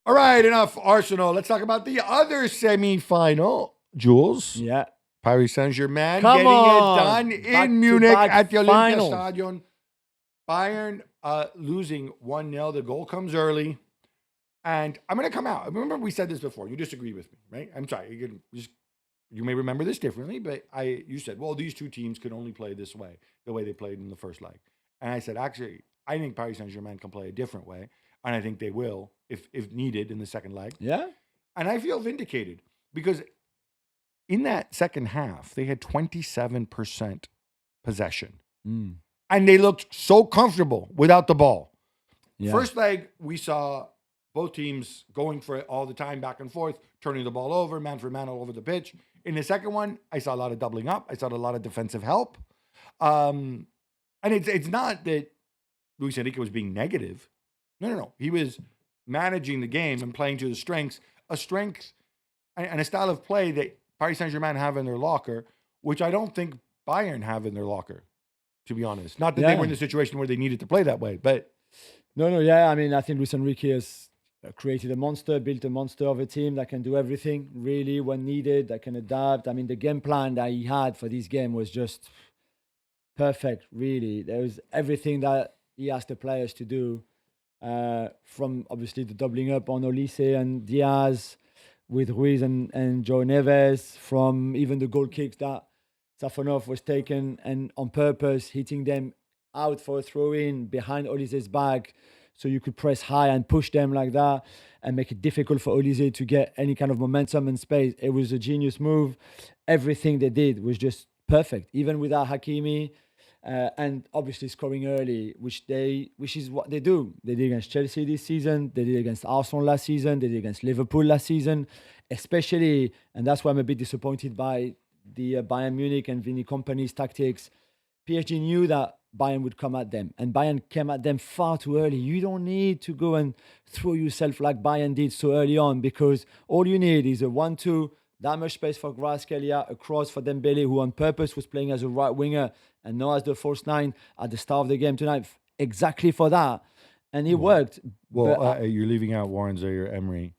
All right, enough Arsenal. Let's talk about the other semi-final. Jules. Yeah. Paris Saint-Germain Come getting on. it done in Munich Back-to-back at the Olympia finals. Stadion. Bayern losing 1-0. The goal comes early. And I'm going to come out. Remember we said this before. You disagreed with me, right? I'm sorry. You may remember this differently, but you said, well, these two teams could only play this way, the way they played in the first leg. And I said, actually, I think Paris Saint-Germain can play a different way. And I think they will, if needed, in the second leg. Yeah. And I feel vindicated because in that second half, they had 27% possession. And they looked so comfortable without the ball. Yeah. First leg, we saw both teams going for it all the time, back and forth, turning the ball over, man for man all over the pitch. In the second one, I saw a lot of doubling up. I saw a lot of defensive help. And it's not that Luis Enrique was being negative. No. He was managing the game and playing to the strengths, a strength and a style of play that Paris Saint-Germain have in their locker, which I don't think Bayern have in their locker, to be honest. Not that they were in the situation where they needed to play that way, but... No, yeah. I mean, I think Luis Enrique has created a monster, built a monster of a team that can do everything, really, when needed, that can adapt. I mean, the game plan that he had for this game was just perfect, really. There was everything that he asked the players to do, from, obviously, the doubling up on Olise and Diaz, with Ruiz and Joe Neves, from even the goal kicks that Safonov was taken and on purpose, hitting them out for a throw-in behind Olise's back so you could press high and push them like that and make it difficult for Olise to get any kind of momentum and space. It was a genius move. Everything they did was just perfect, even without Hakimi. And obviously scoring early, which is what they do. They did against Chelsea this season. They did against Arsenal last season. They did against Liverpool last season. Especially, and that's why I'm a bit disappointed by the Bayern Munich and Vinny Kompany's tactics. PSG knew that Bayern would come at them, and Bayern came at them far too early. You don't need to go and throw yourself like Bayern did so early on, because all you need is a 1-2, that much space for Kvaratskhelia, a cross for Dembele, who on purpose was playing as a right winger and not as the false nine at the start of the game tonight, exactly for that. And it worked. Well, you're leaving out Warren Zaire-Emery.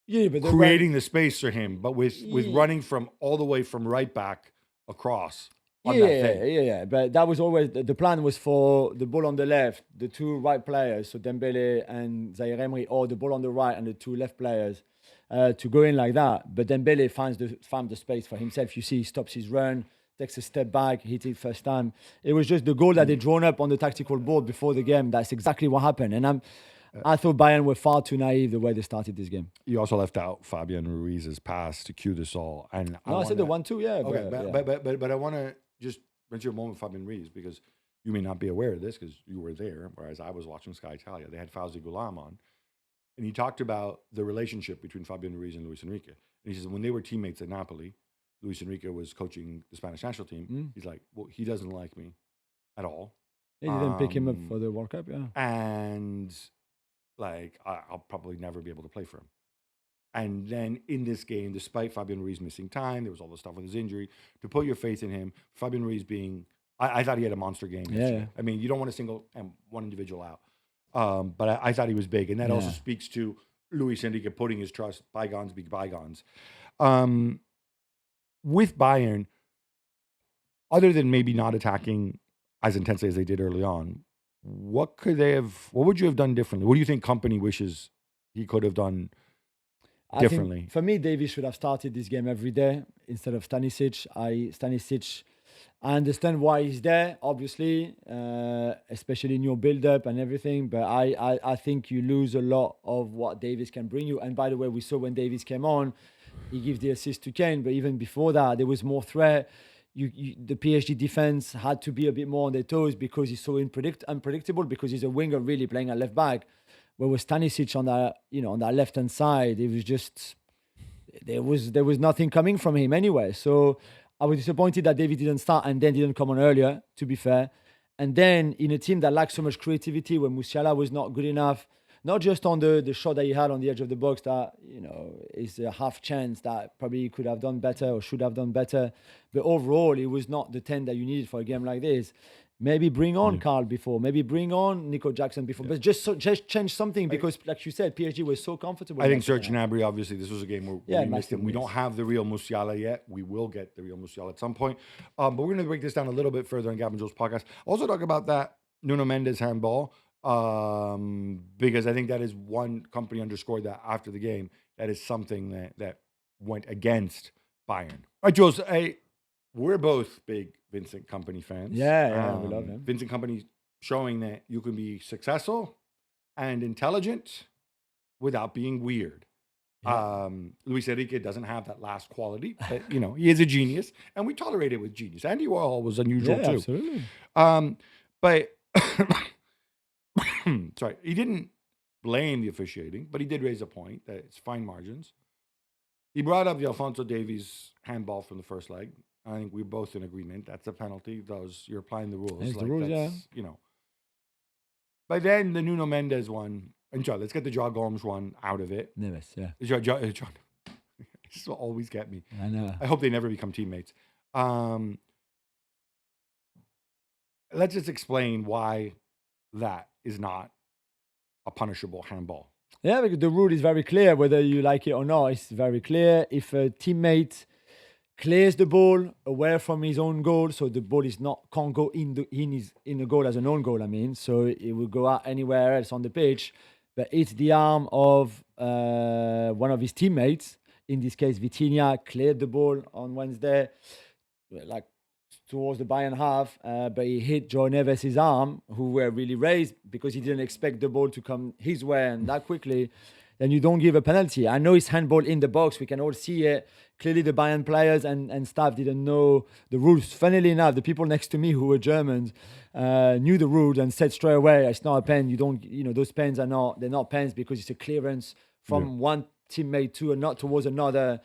Yeah, but creating the space for him, but with running from all the way from right back across. Yeah. But that was always the plan, was for the ball on the left, the two right players, so Dembele and Zaire-Emery, or the ball on the right and the two left players, to go in like that. But Dembele found the space for himself. You see, he stops his run, takes a step back, hit it first time. It was just the goal that they drawn up on the tactical board before the game. That's exactly what happened. And I thought Bayern were far too naive the way they started this game. You also left out Fabian Ruiz's pass to cue this all. And I said the 1-2, yeah. Okay, but I want to just mention a moment with Fabian Ruiz, because you may not be aware of this because you were there, whereas I was watching Sky Italia. They had Fauzi Ghulam on, and he talked about the relationship between Fabian Ruiz and Luis Enrique. And he says when they were teammates at Napoli, Luis Enrique was coaching the Spanish national team. He's like, well, he doesn't like me at all. Yeah, you didn't pick him up for the World Cup, yeah. And like, I'll probably never be able to play for him. And then in this game, despite Fabian Ruiz missing time, there was all the stuff with his injury, to put your faith in him, Fabian Ruiz being, I thought he had a monster game. Yeah. I mean, you don't want to single one individual out. But I thought he was big. And that also speaks to Luis Enrique putting his trust, bygones be bygones. With Bayern, other than maybe not attacking as intensely as they did early on, what would you have done differently? What do you think Kompany wishes he could have done differently? For me, Davies should have started this game every day instead of Stanisic. I understand why he's there, obviously, especially in your build-up and everything. But I think you lose a lot of what Davies can bring you. And by the way, we saw when Davies came on, he gives the assist to Kane. But even before that, there was more threat. The PSG defense had to be a bit more on their toes because he's so unpredictable, because he's a winger really playing at left back. Where with Stanisic on that left hand side, it was just there was nothing coming from him anyway. So I was disappointed that David didn't start and then didn't come on earlier, to be fair. And then in a team that lacks so much creativity, when Musiala was not good enough, not just on the shot that he had on the edge of the box that, is a half chance that probably he could have done better or should have done better. But overall, it was not the 10 that you needed for a game like this. Maybe bring on Carl before. Maybe bring on Nico Jackson before. But just change something because, like you said, PSG was so comfortable. I think Serge Gnabry, obviously, this was a game where we missed him. We don't miss. have the real Musiala yet. We will get the real Musiala at some point. But we're going to break this down a little bit further on Gab Juls podcast. Also talk about that Nuno Mendes handball because I think that is one company underscored that after the game. That is something that went against Bayern. All right, Jules, we're both big Vincent Kompany fans. Yeah, we love him. Vincent Kompany showing that you can be successful and intelligent without being weird. Yeah. Luis Enrique doesn't have that last quality, but he is a genius, and we tolerate it with genius. Andy Warhol was unusual too. Absolutely. But sorry, he didn't blame the officiating, but he did raise a point that it's fine margins. He brought up the Alphonso Davies handball from the first leg. I think we're both in agreement. That's a penalty. You're applying the rules. It's the rules, yeah. But then the Nuno Mendes one, and John, let's get the Joao Gomes one out of it. Neves, yeah. John, this will always get me. I know. I hope they never become teammates. Let's just explain why that is not a punishable handball. Yeah, because the rule is very clear, whether you like it or not. It's very clear. If a teammate clears the ball away from his own goal, so the ball can't go in the goal as an own goal. I mean, so it will go out anywhere else on the pitch, but it's the arm of one of his teammates. In this case, Vitinha cleared the ball on Wednesday, like towards the Bayern half, but he hit Joao Neves' arm, who were really raised because he didn't expect the ball to come his way and that quickly. Then you don't give a penalty. I know it's handball in the box. We can all see it. Clearly, the Bayern players and staff didn't know the rules. Funnily enough, the people next to me who were Germans knew the rules and said straight away, "It's not a pen. You don't. Those pens they're not pens because it's a clearance from one teammate to not towards another."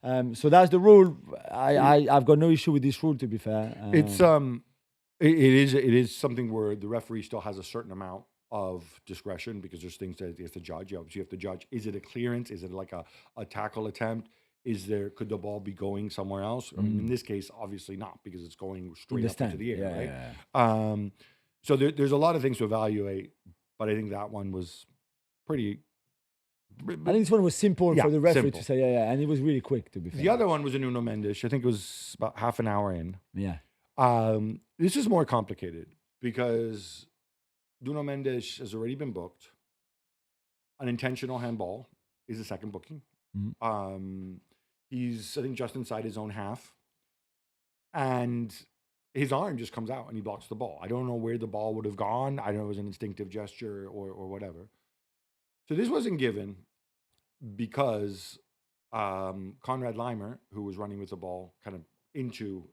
So that's the rule. I've got no issue with this rule. To be fair, it's it is something where the referee still has a certain amount of discretion because there's things that he has to judge. You have to judge: is it a clearance? Is it like a tackle attempt? Could the ball be going somewhere else? I mean, in this case, obviously not because it's going straight up into the air, right? Yeah. So there's a lot of things to evaluate, but I think that one was pretty. I think this one was simple for the referee to say, and it was really quick, to be fair. The other one was a Nuno Mendes. I think it was about half an hour in. Yeah. This is more complicated because Nuno Mendes has already been booked. An intentional handball is the second booking. Mm-hmm. He's, I think, just inside his own half. And his arm just comes out and he blocks the ball. I don't know where the ball would have gone. I don't know if it was an instinctive gesture or whatever. So this wasn't given because Konrad Leimer, who was running with the ball kind of into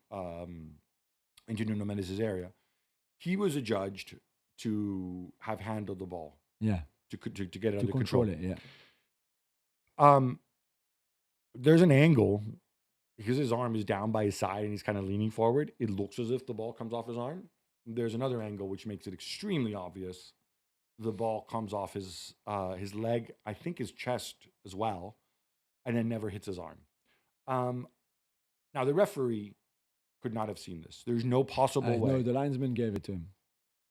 Nuno Mendes' area, he was adjudged to have handled the ball. Yeah. To get it under control. It, yeah. There's an angle because his arm is down by his side and he's kind of leaning forward. It looks as if the ball comes off his arm. There's another angle which makes it extremely obvious. The ball comes off his leg, I think his chest as well, and then never hits his arm. Now, the referee could not have seen this. There's no possible way. No, the linesman gave it to him.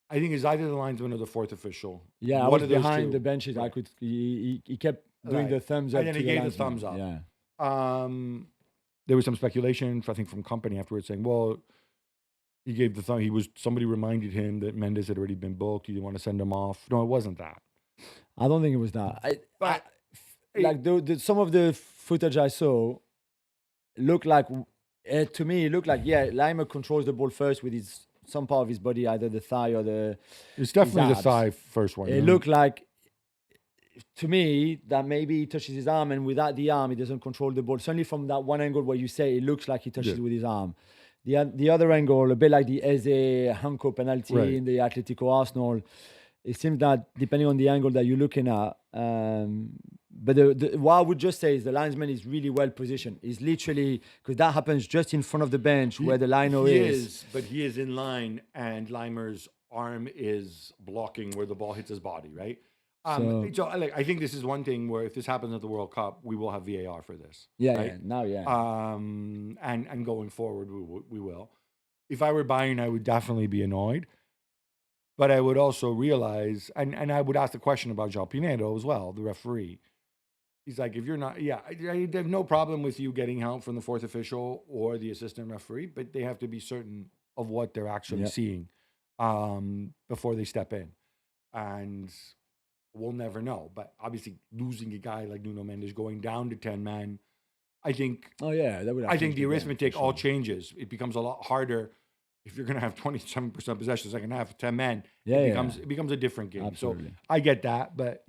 I think it's either the linesman or the fourth official. Yeah, I was behind the benches. Right. He kept doing the thumbs up. And then he gave the thumbs up. Yeah. There was some speculation, I think, from Kompany afterwards saying, well, he gave the thumb. Somebody reminded him that Mendes had already been booked. He didn't want to send him off. No, it wasn't that. I don't think it was that. Some of the footage I saw looked like, to me, it looked like, Leimer controls the ball first with some part of his body, either the thigh or the. It's definitely the thigh first one. It looked like, to me, that maybe he touches his arm, and without the arm, he doesn't control the ball. Certainly from that one angle where you say it looks like he touches it with his arm. The other angle, a bit like the Eze Hanko penalty in the Atletico Arsenal, it seems that depending on the angle that you're looking at, but what I would just say is the linesman is really well positioned. He's literally, because that happens just in front of the bench where the lino is. But he is in line, and Leimer's arm is blocking where the ball hits his body, right? So I think this is one thing where if this happens at the World Cup, we will have VAR for this. And going forward, we will. If I were Bayern, I would definitely be annoyed. But I would also realize, and I would ask the question about João Pinedo as well, the referee. He's like, if you're not, I have no problem with you getting help from the fourth official or the assistant referee, but they have to be certain of what they're actually seeing before they step in. And we'll never know. But obviously, losing a guy like Nuno Mendes, going down to 10 man, I think. Oh yeah, that would. I think the arithmetic all changes. It becomes a lot harder if you're going to have 27% possession second half, 10 men. It becomes a different game. Absolutely. So I get that, but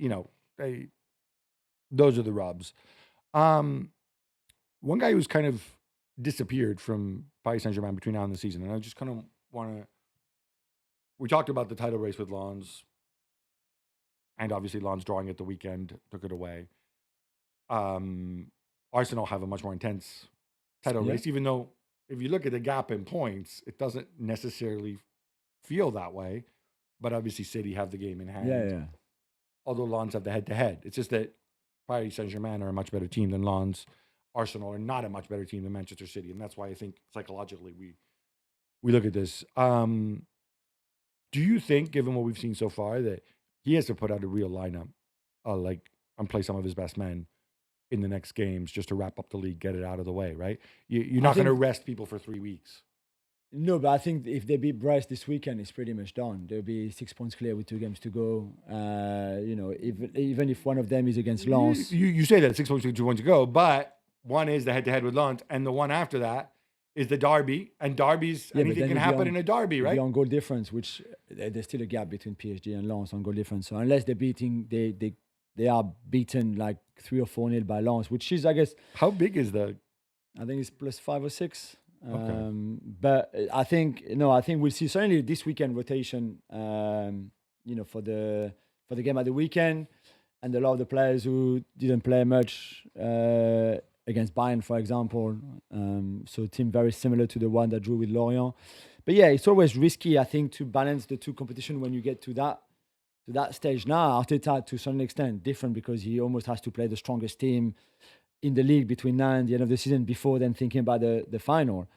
those are the rubs. One guy who's kind of disappeared from Paris Saint-Germain between now and the season, and I just kind of want to. We talked about the title race with Lens, and obviously Lens drawing at the weekend took it away. Arsenal have a much more intense title race, even though if you look at the gap in points, it doesn't necessarily feel that way. But obviously City have the game in hand. Yeah. Although Lens have the head-to-head. It's just that Paris Saint-Germain are a much better team than Lens. Arsenal are not a much better team than Manchester City. And that's why I think psychologically we look at this. Do you think, given what we've seen so far, that he has to put out a real lineup, and play some of his best men in the next games just to wrap up the league, get it out of the way, right? You're not going to rest people for 3 weeks. No, but I think if they beat Brest this weekend, it's pretty much done. They'll be 6 points clear with 2 games to go. Even if one of them is against Lens. You say that 6 points with 2 points to go, but one is the head-to-head with Lens, and the one after that is the derby, and derbies, anything can happen in a derby, right? The on goal difference, which there's still a gap between PSG and Lens on goal difference. So unless they are beaten like 3 or 4-0 by Lens, which is, I guess. How big is the? I think it's plus 5 or 6. Okay. But I think we'll see certainly this weekend rotation. For the game at the weekend, and a lot of the players who didn't play much against Bayern, for example. So a team very similar to the one that drew with Lorient. But yeah, it's always risky, I think, to balance the two competition when you get to that stage. Now, Arteta, to some extent, different because he almost has to play the strongest team in the league between now and the end of the season before then thinking about the final.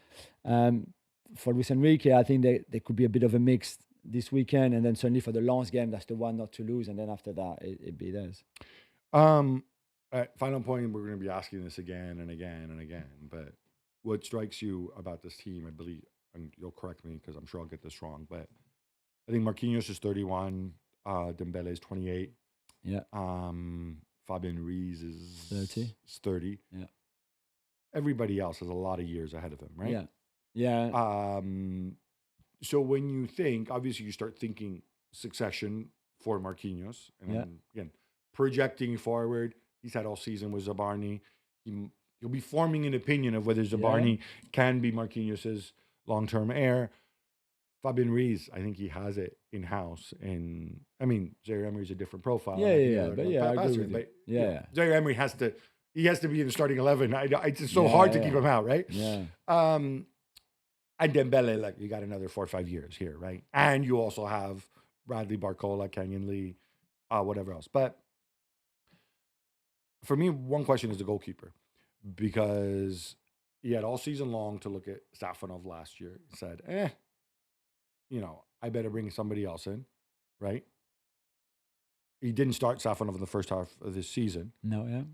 For Luis Enrique, I think there could be a bit of a mix this weekend, and then certainly for the Lens game, that's the one not to lose, and then after that, it be theirs. Final point, we're going to be asking this again and again and again, but what strikes you about this team, I believe, and you'll correct me because I'm sure I'll get this wrong, but I think Marquinhos is 31, Dembele is 28. Yeah. Fabian Ruiz is 30. Yeah. Everybody else has a lot of years ahead of him, right? Yeah. So when you think, obviously you start thinking succession for Marquinhos. And then, again, projecting forward, he's had all season with Zabarni. He'll be forming an opinion of whether Zabarni can be Marquinhos' long-term heir. Fabian Ruiz, I think he has it in-house. And I mean, Zaire Emery's a different profile. I agree with you. Zaire Emery has to be in the starting 11. It's just so hard to keep him out, right? Yeah. And Dembele, you got another 4 or 5 years here, right? And you also have Bradley Barcola, Kenyon Lee, whatever else. But for me, one question is the goalkeeper, because he had all season long to look at Safonov last year and said, I better bring somebody else in, right? He didn't start Safonov in the first half of this season. No, yeah.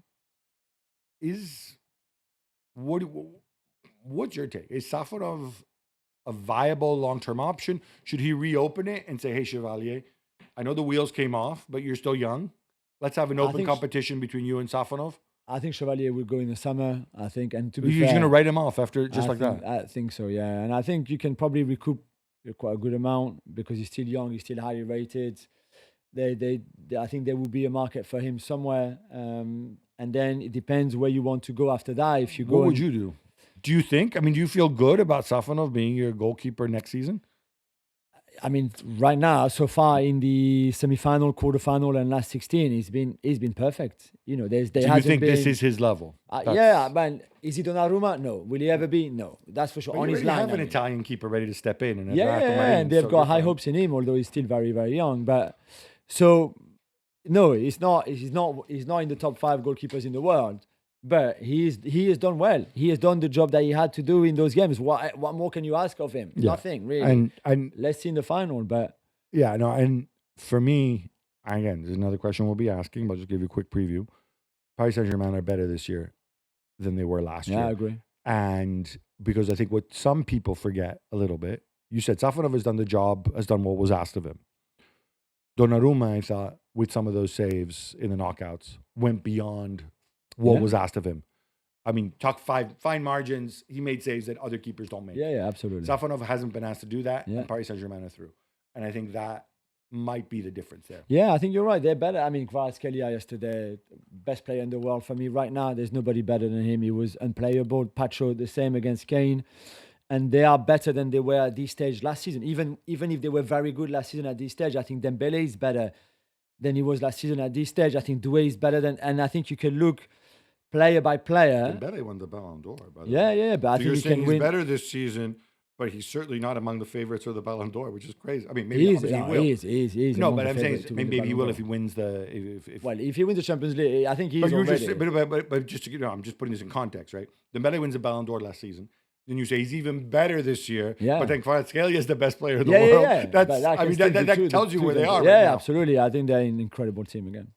What's your take? Is Safonov a viable long-term option? Should he reopen it and say, hey, Chevalier, I know the wheels came off, but you're still young. Let's have an open competition between you and Safonov. I think Chevalier will go in the summer, I think. And to be fair, he's going to write him off after that. I think so, yeah. And I think you can probably recoup quite a good amount because he's still young, he's still highly rated. I think there will be a market for him somewhere. And then it depends where you want to go after that. If you go, what would you do? Do you think? Do you feel good about Safonov being your goalkeeper next season? I mean, right now, so far in the semi-final, quarter-final, and last 16, he's been perfect. Do you think this is his level? Man. Is he Donnarumma? No. Will he ever be? No. That's for sure. But on his line, have an Italian keeper ready to step in. And and they've got high hopes in him, although he's still very, very young. But so, no, he's not in the top 5 goalkeepers in the world. But he has done well. He has done the job that he had to do in those games. What more can you ask of him? Nothing really. And let's see in the final. But Yeah, no, and for me, again, there's another question we'll be asking, but I'll just give you a quick preview. Paris Saint-Germain are better this year than they were last year. Yeah, I agree. And because I think what some people forget a little bit, you said Safonov has done the job, has done what was asked of him. Donnarumma, I thought, with some of those saves in the knockouts, went beyond what was asked of him. I mean, talk fine margins. He made saves that other keepers don't make. Yeah, absolutely. Safonov hasn't been asked to do that, and Paris Saint-Germain are through. And I think that might be the difference there. Yeah, I think you're right. They're better. I mean, Kvaratskhelia yesterday, best player in the world for me right now. There's nobody better than him. He was unplayable. Pacho, the same against Kane. And they are better than they were at this stage last season. Even if they were very good last season at this stage, I think Dembele is better than he was last season at this stage. I think Doué is better than, and I think you can look player by player. Dembele won the Ballon d'Or, by the way. Yeah, but I think you're saying he's win. Better this season, but he's certainly not among the favorites for the Ballon d'Or, which is crazy. I mean, maybe he will. He is. No, but I'm saying maybe he will if he wins the. If he wins the Champions League, I think he's already. But just to, I'm just putting this in context, right? Dembele wins the Ballon d'Or last season. Then you say he's even better this year. Yeah. But then Kvaratskhelia is the best player in the world. Yeah. That tells you where they are. Yeah, right now. Absolutely. I think they're an incredible team again.